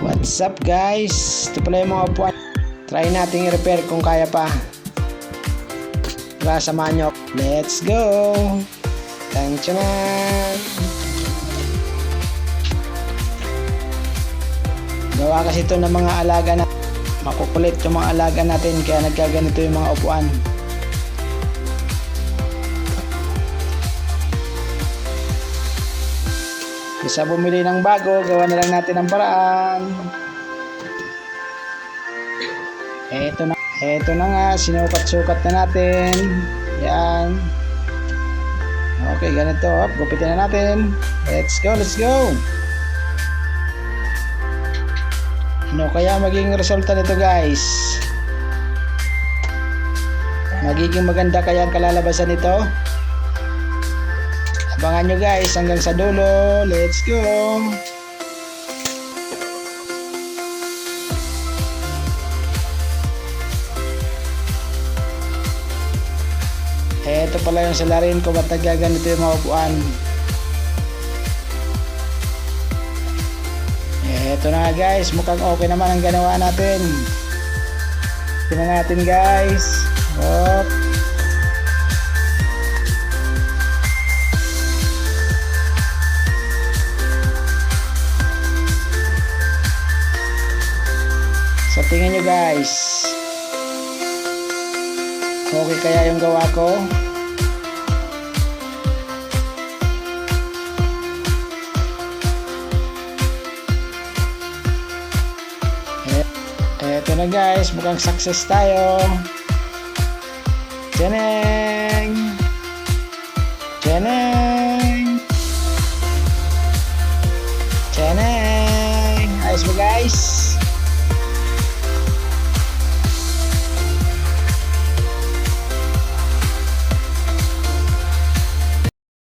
What's up guys? Ito pala yung mga upuan. Try natin i-repair kung kaya pa. Tara, samahan nyo. Let's go! Tansyanan! Gawa kasi ito ng mga alaga na makukulit yung mga alaga natin, kaya nagkaganito yung mga upuan. Bisa bumili ng bago, gawa na lang natin ang paraan. Eto na nga, sinukat-sukat na natin. Yan. Okay, ganito. Gupitin na natin. Let's go, let's go. Ano kaya magiging resulta nito guys? Magiging maganda kaya ang kalalabasan nito? Abangan nyo guys hanggang sa dulo. Let's go! Ito pala yung salarin ko, ba't nagaganito yung mga upuan. Ito na nga guys, mukhang okay naman ang ganawa natin. Tingnan natin guys. Hop. Sa tingin nyo guys, okay kaya yung gawa ko? Eto na guys, mukhang success tayo. Tseneng! Tseneng! Tseneng! Ayos mo guys?